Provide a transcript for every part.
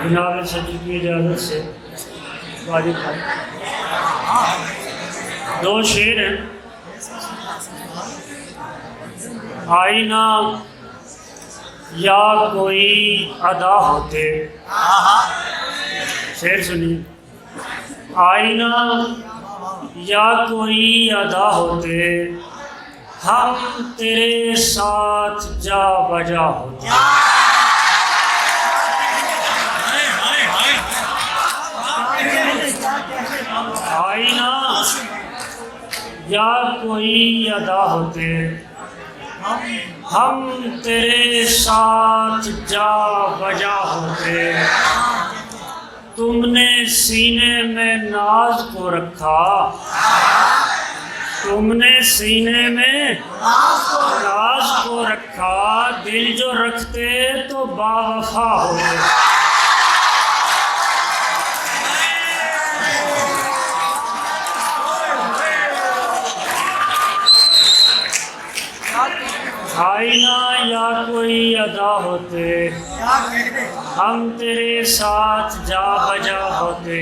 जनाब सचिव की इजाज़त से वाजिब भाई दो शेर हैं। आईना या कोई अदा होते, शेर सुनिए। आईना या कोई अदा होते, हम तेरे साथ जा बजा होते। आईना या कोई अदा होते, हम तेरे साथ जा बजा होते। तुमने सीने में नाज को रखा, तुमने सीने में नाज को रखा, दिल जो रखते तो बावफा होते। आईना या कोई अदा होते, हम तेरे साथ जा बजा होते।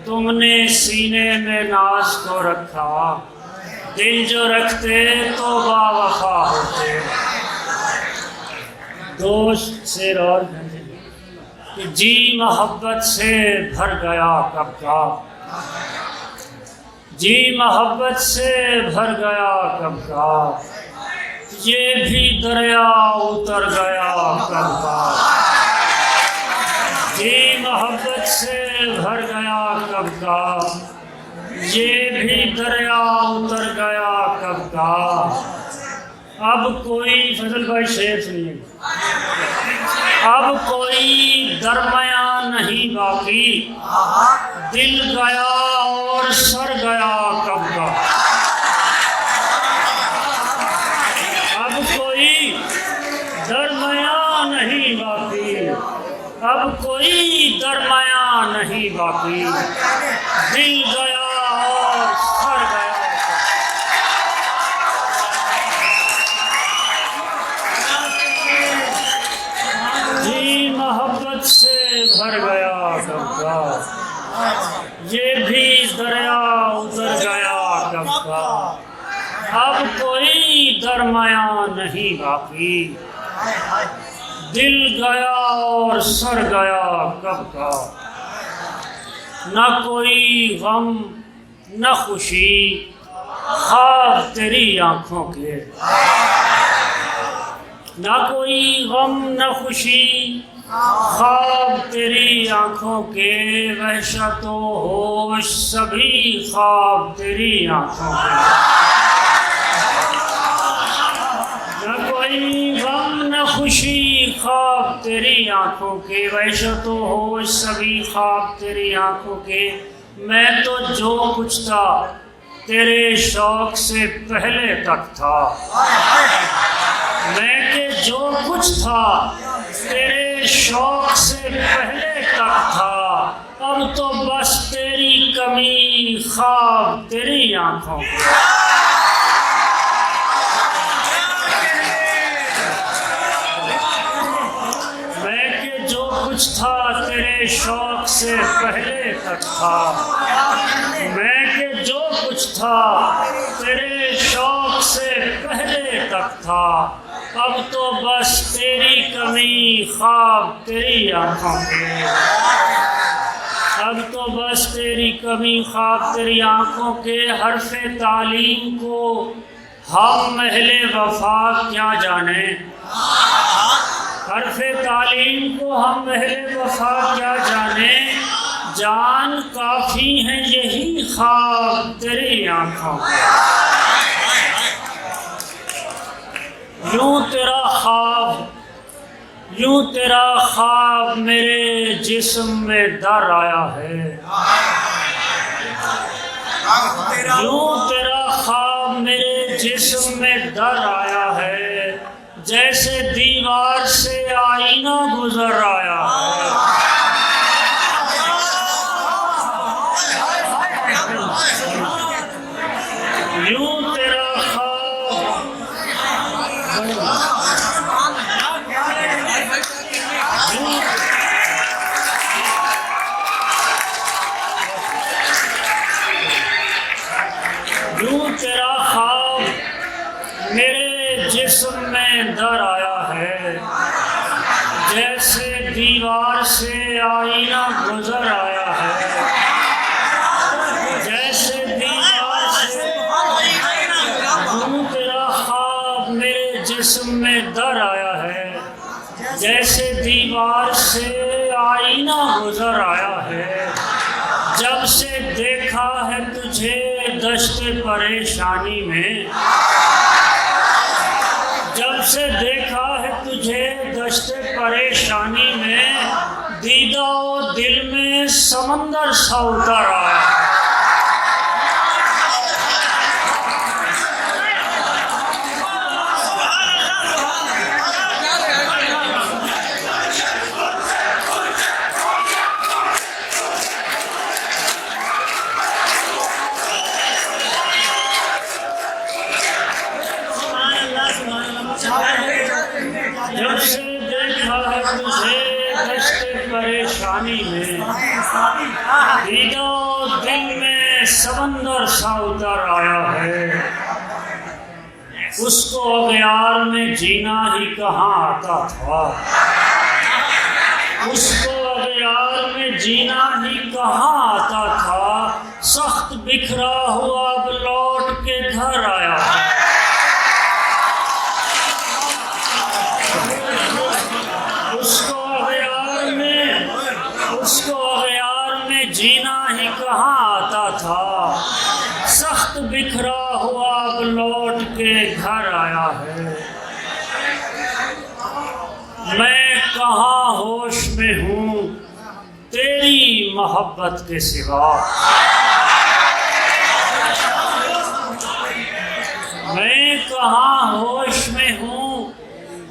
तुमने सीने में नाज को रखा, दिल जो रखते तो बावफा होते। दोस्त से और कि जी मोहब्बत से भर गया कब का, जी मोहब्बत से भर गया कब का, ये भी दरिया उतर गया कब का। जी मोहब्बत से भर गया कब का, ये भी दरिया उतर गया कब का। अब कोई फजल भाई शेर सुनिए। अब कोई दरमियान नहीं बाकी, दिल गया और सर गया कब का। दरमियान नहीं बाकी, अब कोई दरमियान नहीं बाकी, दिल गया और सर गया। जी मोहब्बत से भर गया कब का, ये भी दरिया उतर गया कब का। अब कोई दरमियान नहीं बाकी, दिल गया और सर गया कब का। न कोई गम न खुशी, ख्वाब तेरी आँखों के। न कोई गम न खुशी, ख्वाब तेरी आँखों के। वहशत व होश सभी ख्वाब तेरी आँखों के। न कोई गम न खुशी, ख्वाब तेरी आँखों के। वहशत व होश सभी ख्वाब तेरी आँखों के। मैं तो जो कुछ था तेरे शौक से पहले तक था, मैं के जो कुछ था तेरे शौक से पहले तक था। अब तो बस तेरी कमी ख्वाब तेरी आँखों के। था तेरे शौक से पहले तक था, मैं के जो कुछ था तेरे शौक से पहले तक था। अब तो बस तेरी कमी ख्वाब तेरी आँखों के। अब तो बस तेरी कमी ख्वाब तेरी आँखों के। हर्फ़े तालीम को हम अहले वफा क्या जाने, हर्फ़े तालीम को हम अहले वफा क्या जाने। जान काफ़ी है यही ख्वाब तेरी आँखों के। यूं तेरा ख्वाब मेरे जिस्म में दर आया है। यूं तेरा ख्वाब मेरे जिस्म में दर आया है, जैसे दीवार से आईना गुजर आया है। यूं तेरा ख्वाब जैसे दीवार से आईना गुजर आया है, जैसे दीवार से तेरा ख्वाब मेरे जिस्म में दर आया है, जैसे दीवार से आईना गुजर आया है। जब से देखा है तुझे दश्ते परेशानी में, जब से देखा है तुझे दश्ते परेशानी में, दीदा और दिल में समंदर सा उतर आया। जब से देखा है तुझे दश्ते परेशानी में, दीदा दिल में समंदर सा उतर आया है। उसको अगयार में जीना ही कहाँ आता था, उसको अगयार में जीना ही कहाँ आता था। सख्त बिखरा हुआ अब लौट के घर आया है। उसको अगयार में जीना ही कहाँ आता था। सख्त बिखरा हुआ अब लौट के घर आया है। मैं कहाँ होश में हूँ तेरी मोहब्बत के सिवा, मैं कहाँ होश में हूँ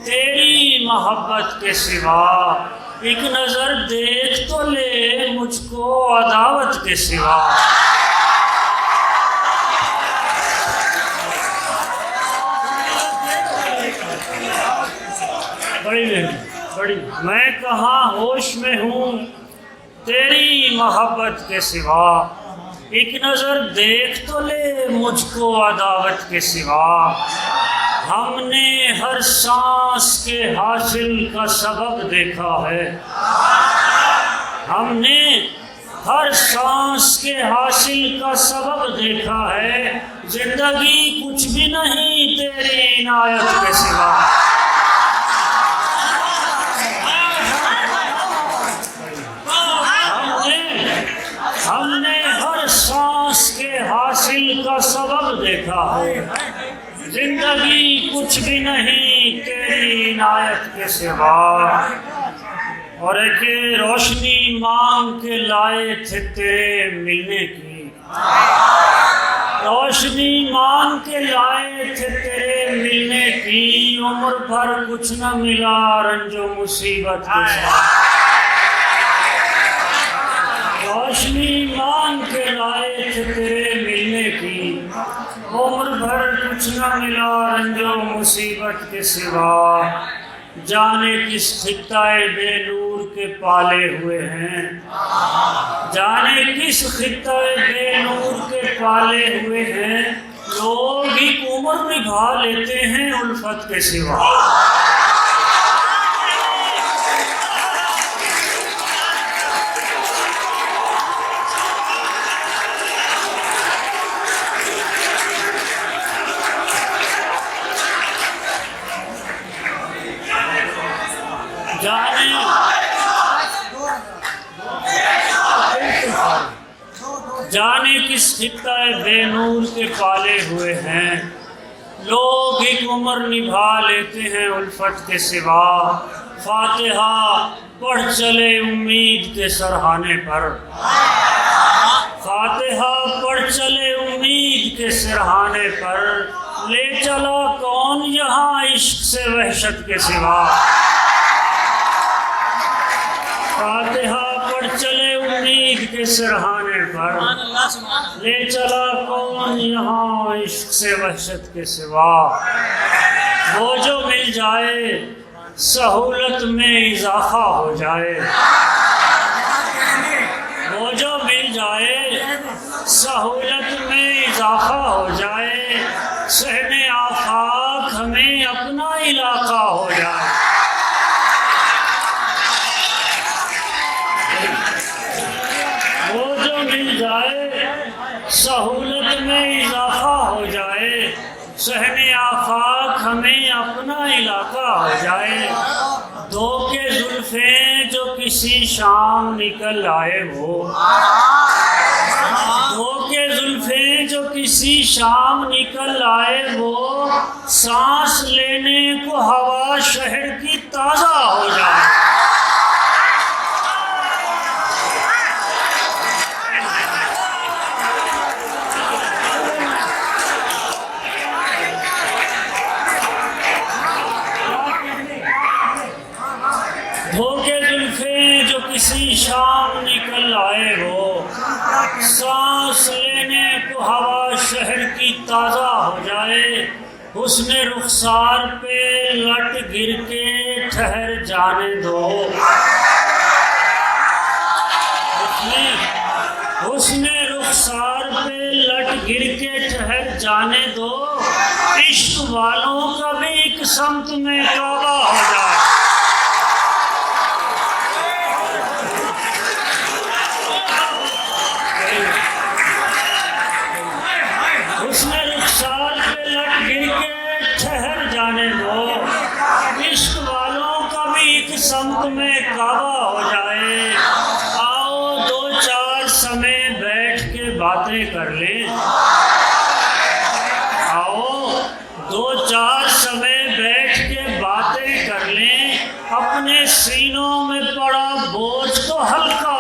तेरी मोहब्बत के सिवा। एक नजर देख तो ले मुझको अदावत के सिवा। बड़ी मैं कहाँ होश में हूँ तेरी मोहब्बत के सिवा। एक नजर देख तो ले मुझको अदावत के सिवा। हमने हर सांस के हासिल का सबब देखा है, हमने हर सांस के हासिल का सबब देखा है। जिंदगी कुछ भी नहीं तेरी इनायत के सिवा। हमने हर सांस के हासिल का सबब देखा है। जिंदगी कुछ भी नहीं तेरी इनायत के सिवा। और एक रोशनी मांग के लाए थे तेरे मिलने की, रोशनी मांग के लाए थे तेरे मिलने की। उम्र भर कुछ न मिला रंजो मुसीबत के साथ। रोशनी मांग के लाए थे तेरे मिलने की। उम्र भर कुछ न मिला रंजो मुसीबत के सिवा। जाने किस खित्ताए बेनूर के पाले हुए हैं, जाने किस खित्ताए बेनूर के पाले हुए हैं। लोग एक उम्र निभा लेते हैं उल्फत के सिवा। जाने किस खित्ताए बेनूर के पाले हुए हैं। लोग एक उम्र निभा लेते हैं उल्फत के सिवा। फातिहा पढ़ चले उम्मीद के सरहाने पर, फातिहा पढ़ चले उम्मीद के सरहाने पर। ले चला कौन यहाँ इश्क से वहशत के सिवा। फातिहा पढ़ चले उम्मीद के सरहाने पर। ले चला कौन यहाँ इश्क से वहशत के सिवा। वो जो मिल जाए सहूलत में इजाफा हो जाए, वो जो मिल जाए सहूलत में इजाफा हो जाए। सहने आफाक हमें अपना इलाका हो जाए। सहूलत में इजाफा हो जाए, सहने आफाक हमें अपना इलाका हो जाए। दो के जुल्फे जो किसी शाम निकल आए वो, दो के जुल्फे जो किसी शाम निकल आए वो, सांस लेने को हवा शहर की ताज़ा हो जाए। धोखे जुल्फे जो किसी शाम निकल आए वो, सांस लेने को हवा शहर की ताज़ा हो जाए। उसने रुखसार पे लट गिर के ठहर जाने दो, उसने रुखसार पे लट गिर के ठहर जाने दो। इश्क वालों का भी एक समत में काबा हो जाए। उसने रुखसार पे लट गिर के ठहर जाने दो। इश्क वालों का भी एक समत में काबा हो जाए। आओ दो चार समय बैठ के बातें कर ले, आओ दो चार समय बैठ के बातें कर लें। अपने सीनों में पड़ा बोझ तो हल्का